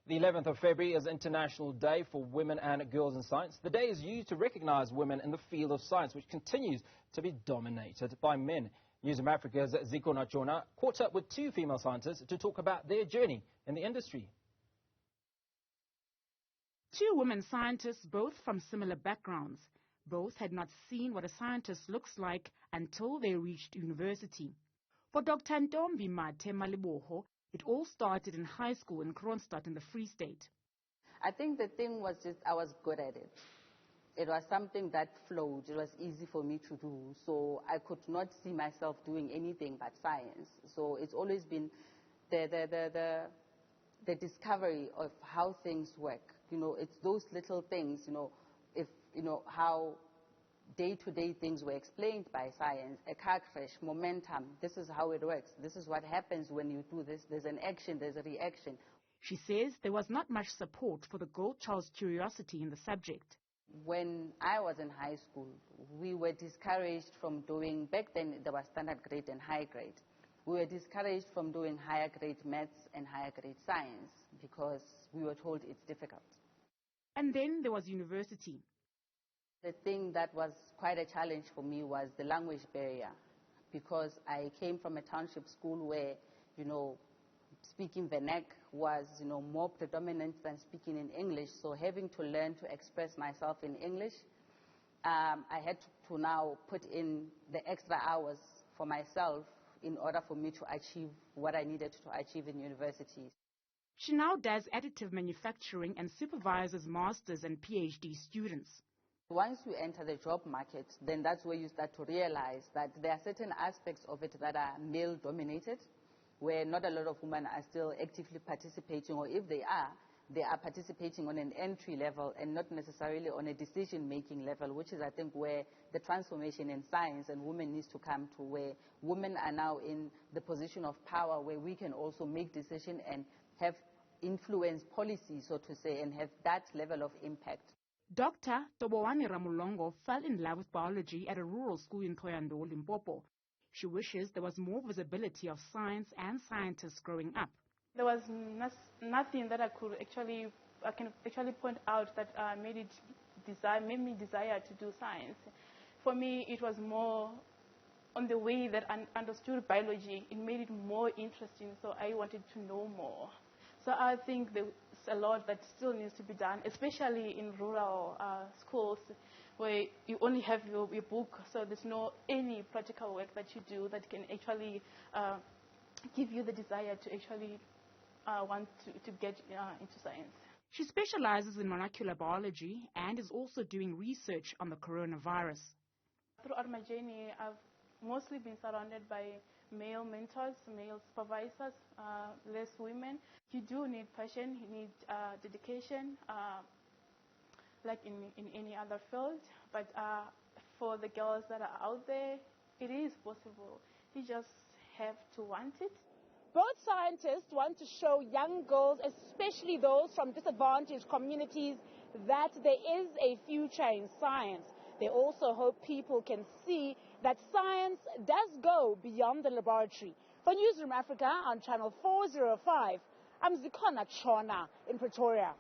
The 11th of February is International Day for Women and Girls in Science. The day is used to recognize women in the field of science, which continues to be dominated by men. Newzroom Afrika's Zikhona Tshona caught up with two female scientists to talk about their journey in the industry. Two women scientists, both from similar backgrounds. Both had not seen what a scientist looks like until they reached university. For Dr. Ntombi Mathe Maliboho, it all started in high school in Kroonstad in the Free State. I think the thing was just I was good at it. It was something that flowed. It was easy for me to do. So I could not see myself doing anything but science. So it's always been the discovery of how things work. You know, it's those little things, how day-to-day things were explained by science, a car crash, momentum, this is how it works. This is what happens when you do this. There's an action, there's a reaction. She says there was not much support for the girl child's curiosity in the subject. When I was in high school, we were discouraged from doing, back then there was standard grade and high grade. We were discouraged from doing higher grade maths and higher grade science because we were told it's difficult. And then there was university. The thing that was quite a challenge for me was the language barrier, because I came from a township school where, speaking Vernac was, more predominant than speaking in English. So having to learn to express myself in English, I had to now put in the extra hours for myself in order for me to achieve what I needed to achieve in university. She now does additive manufacturing and supervises masters and PhD students. Once you enter the job market, then that's where you start to realize that there are certain aspects of it that are male-dominated, where not a lot of women are still actively participating, or if they are participating on an entry level and not necessarily on a decision-making level, which is, I think, where the transformation in science and women needs to come to, where women are now in the position of power, where we can also make decisions and have influence policy, so to say, and have that level of impact. Dr. Tobowani Ramulongo fell in love with biology at a rural school in Thohoyandou, Limpopo. She wishes there was more visibility of science and scientists growing up. There was nothing that I can actually point out that made me desire to do science. For me, it was more on the way that I understood biology. It made it more interesting, so I wanted to know more. So I think there's a lot that still needs to be done, especially in rural schools where you only have your book, so there's no any practical work that you do that can actually give you the desire to actually want to get into science. She specializes in molecular biology and is also doing research on the coronavirus. Throughout my journey, I've mostly been surrounded by male mentors, male supervisors, less women. You do need passion, you need dedication, like in any other field. But for the girls that are out there, it is possible. You just have to want it. Both scientists want to show young girls, especially those from disadvantaged communities, that there is a future in science. They also hope people can see that science does go beyond the laboratory. For Newzroom Afrika on Channel 405, I'm Zikhona Tshona in Pretoria.